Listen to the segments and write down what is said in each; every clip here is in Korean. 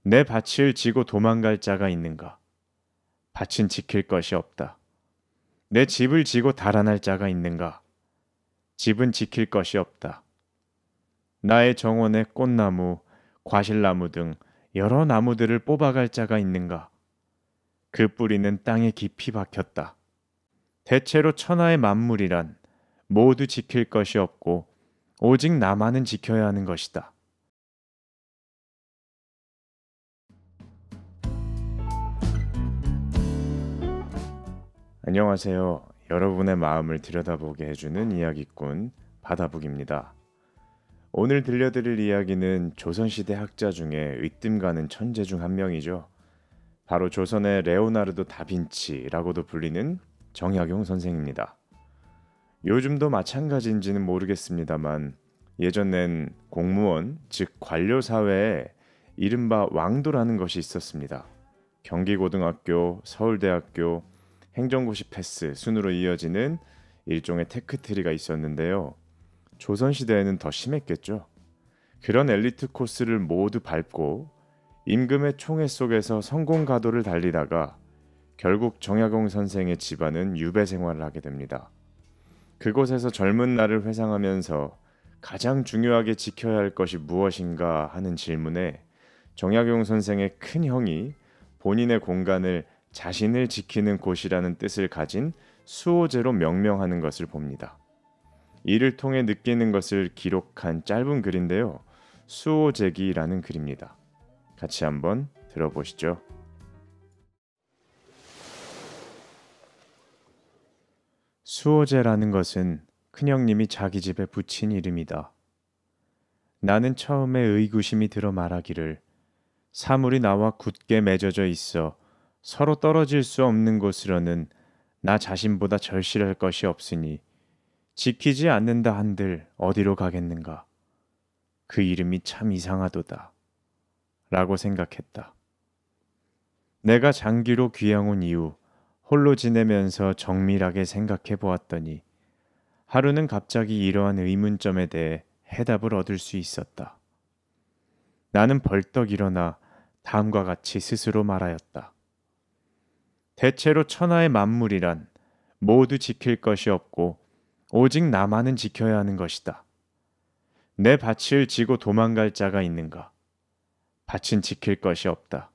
내 밭을 지고 도망갈 자가 있는가? 밭은 지킬 것이 없다. 내 집을 지고 달아날 자가 있는가? 집은 지킬 것이 없다. 나의 정원에 꽃나무, 과실나무 등 여러 나무들을 뽑아갈 자가 있는가? 그 뿌리는 땅에 깊이 박혔다. 대체로 천하의 만물이란 모두 지킬 것이 없고 오직 나만은 지켜야 하는 것이다. 안녕하세요. 여러분의 마음을 들여다보게 해주는 이야기꾼 바다북입니다. 오늘 들려드릴 이야기는 조선시대 학자 중에 으뜸 가는 천재 중 한 명이죠. 바로 조선의 레오나르도 다빈치라고도 불리는 정약용 선생입니다. 요즘도 마찬가지인지는 모르겠습니다만 예전엔 공무원, 즉 관료사회에 이른바 왕도라는 것이 있었습니다. 경기고등학교, 서울대학교, 행정고시 패스 순으로 이어지는 일종의 테크트리가 있었는데요. 조선시대에는 더 심했겠죠. 그런 엘리트 코스를 모두 밟고 임금의 총애 속에서 성공 가도를 달리다가 결국 정약용 선생의 집안은 유배 생활을 하게 됩니다. 그곳에서 젊은 날을 회상하면서 가장 중요하게 지켜야 할 것이 무엇인가 하는 질문에 정약용 선생의 큰 형이 본인의 공간을 자신을 지키는 곳이라는 뜻을 가진 수호제로 명명하는 것을 봅니다. 이를 통해 느끼는 것을 기록한 짧은 글인데요. 수호제기라는 글입니다. 같이 한번 들어보시죠. 수호제라는 것은 큰형님이 자기 집에 붙인 이름이다. 나는 처음에 의구심이 들어 말하기를 사물이 나와 굳게 맺어져 있어 서로 떨어질 수 없는 곳으로는 나 자신보다 절실할 것이 없으니 지키지 않는다 한들 어디로 가겠는가. 그 이름이 참 이상하도다. 라고 생각했다. 내가 장기로 귀양 온 이후 홀로 지내면서 정밀하게 생각해 보았더니 하루는 갑자기 이러한 의문점에 대해 해답을 얻을 수 있었다. 나는 벌떡 일어나 다음과 같이 스스로 말하였다. 대체로 천하의 만물이란 모두 지킬 것이 없고 오직 나만은 지켜야 하는 것이다. 내 밭을 지고 도망갈 자가 있는가? 밭은 지킬 것이 없다.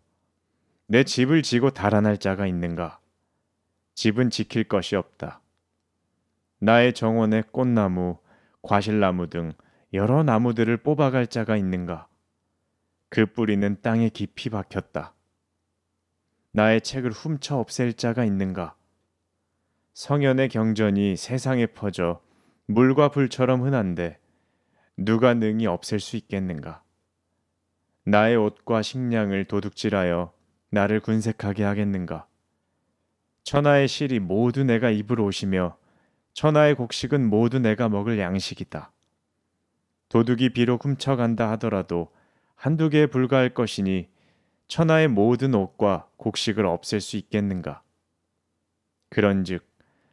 내 집을 지고 달아날 자가 있는가? 집은 지킬 것이 없다. 나의 정원에 꽃나무, 과실나무 등 여러 나무들을 뽑아갈 자가 있는가? 그 뿌리는 땅에 깊이 박혔다. 나의 책을 훔쳐 없앨 자가 있는가? 성현의 경전이 세상에 퍼져 물과 불처럼 흔한데 누가 능히 없앨 수 있겠는가? 나의 옷과 식량을 도둑질하여 나를 군색하게 하겠는가? 천하의 실이 모두 내가 입을 옷이며 천하의 곡식은 모두 내가 먹을 양식이다. 도둑이 비록 훔쳐간다 하더라도 한두 개에 불과할 것이니 천하의 모든 옷과 곡식을 없앨 수 있겠는가? 그런즉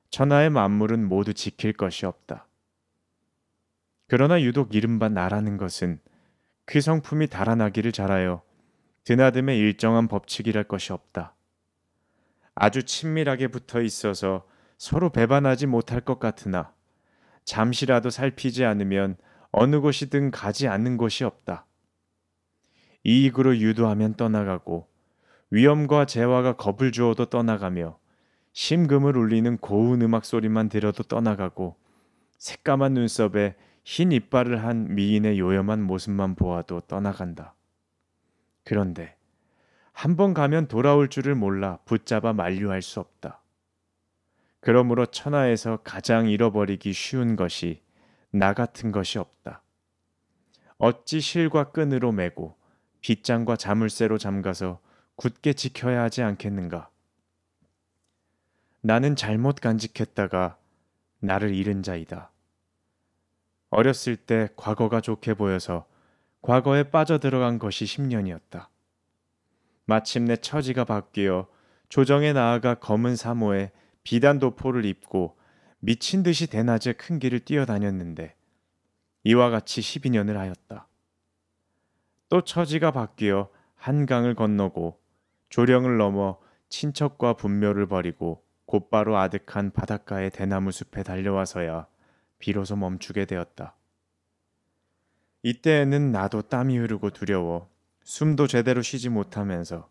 천하의 만물은 모두 지킬 것이 없다. 그러나 유독 이른바 나라는 것은 그 성품이 달아나기를 잘하여 드나듦에 일정한 법칙이랄 것이 없다. 아주 친밀하게 붙어 있어서 서로 배반하지 못할 것 같으나 잠시라도 살피지 않으면 어느 곳이든 가지 않는 곳이 없다. 이익으로 유도하면 떠나가고 위험과 재화가 겁을 주어도 떠나가며 심금을 울리는 고운 음악 소리만 들어도 떠나가고 새까만 눈썹에 흰 이빨을 한 미인의 요염한 모습만 보아도 떠나간다. 그런데 한 번 가면 돌아올 줄을 몰라 붙잡아 만류할 수 없다. 그러므로 천하에서 가장 잃어버리기 쉬운 것이 나 같은 것이 없다. 어찌 실과 끈으로 매고 빗장과 자물쇠로 잠가서 굳게 지켜야 하지 않겠는가? 나는 잘못 간직했다가 나를 잃은 자이다. 어렸을 때 과거가 좋게 보여서 과거에 빠져들어간 것이 10년이었다. 마침내 처지가 바뀌어 조정에 나아가 검은 사모에 비단 도포를 입고 미친 듯이 대낮에 큰 길을 뛰어다녔는데 이와 같이 12년을 하였다. 또 처지가 바뀌어 한강을 건너고 조령을 넘어 친척과 분묘를 버리고 곧바로 아득한 바닷가의 대나무 숲에 달려와서야 비로소 멈추게 되었다. 이때에는 나도 땀이 흐르고 두려워 숨도 제대로 쉬지 못하면서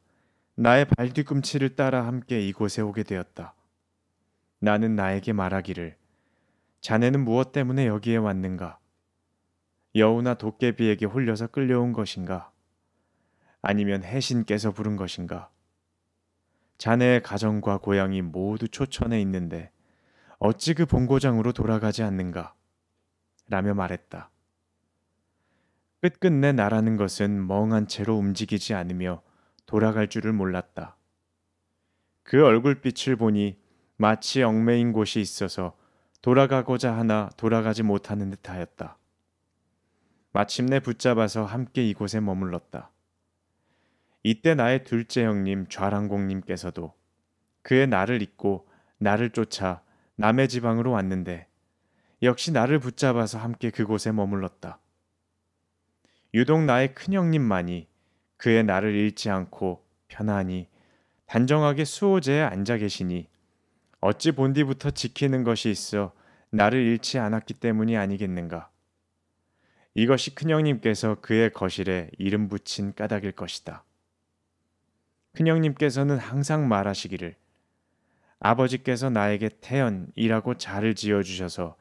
나의 발뒤꿈치를 따라 함께 이곳에 오게 되었다. 나는 나에게 말하기를 자네는 무엇 때문에 여기에 왔는가? 여우나 도깨비에게 홀려서 끌려온 것인가? 아니면 해신께서 부른 것인가? 자네의 가정과 고향이 모두 초천에 있는데 어찌 그 본고장으로 돌아가지 않는가? 라며 말했다. 끝끝내 나라는 것은 멍한 채로 움직이지 않으며 돌아갈 줄을 몰랐다. 그 얼굴빛을 보니 마치 얽매인 곳이 있어서 돌아가고자 하나 돌아가지 못하는 듯하였다. 마침내 붙잡아서 함께 이곳에 머물렀다. 이때 나의 둘째 형님 좌랑공님께서도 그의 나를 잊고 나를 쫓아 남의 지방으로 왔는데 역시 나를 붙잡아서 함께 그곳에 머물렀다. 유독 나의 큰형님만이 그의 나를 잃지 않고 편안히 단정하게 수호제에 앉아 계시니 어찌 본디부터 지키는 것이 있어 나를 잃지 않았기 때문이 아니겠는가. 이것이 큰형님께서 그의 거실에 이름 붙인 까닭일 것이다. 큰형님께서는 항상 말하시기를 아버지께서 나에게 태연이라고 자를 지어주셔서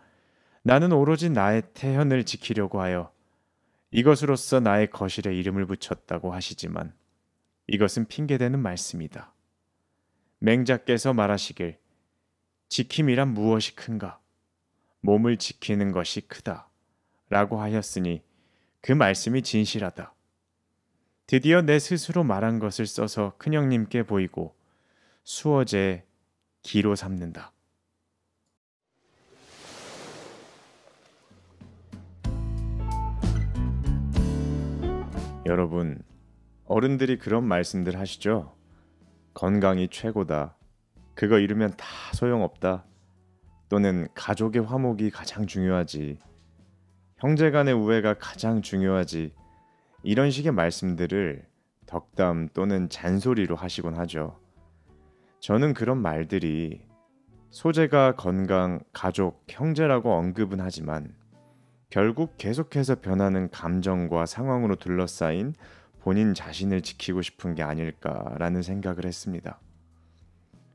나는 오로지 나의 태연을 지키려고 하여 이것으로써 나의 거실에 이름을 붙였다고 하시지만 이것은 핑계대는 말씀이다. 맹자께서 말하시길 지킴이란 무엇이 큰가? 몸을 지키는 것이 크다. 라고 하였으니 그 말씀이 진실하다. 드디어 내 스스로 말한 것을 써서 큰형님께 보이고 수어제에 기로 삼는다. 여러분, 어른들이 그런 말씀들 하시죠? 건강이 최고다. 그거 잃으면 다 소용없다. 또는 가족의 화목이 가장 중요하지. 형제간의 우애가 가장 중요하지. 이런 식의 말씀들을 덕담 또는 잔소리로 하시곤 하죠. 저는 그런 말들이 소재가 건강, 가족, 형제라고 언급은 하지만 결국 계속해서 변하는 감정과 상황으로 둘러싸인 본인 자신을 지키고 싶은 게 아닐까라는 생각을 했습니다.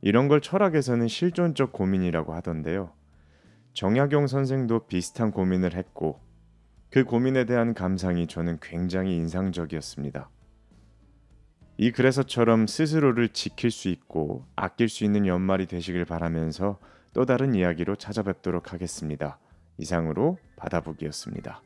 이런 걸 철학에서는 실존적 고민이라고 하던데요. 정약용 선생도 비슷한 고민을 했고 그 고민에 대한 감상이 저는 굉장히 인상적이었습니다. 이 글에서처럼 스스로를 지킬 수 있고 아낄 수 있는 연말이 되시길 바라면서 또 다른 이야기로 찾아뵙도록 하겠습니다. 이상으로 바다보기였습니다.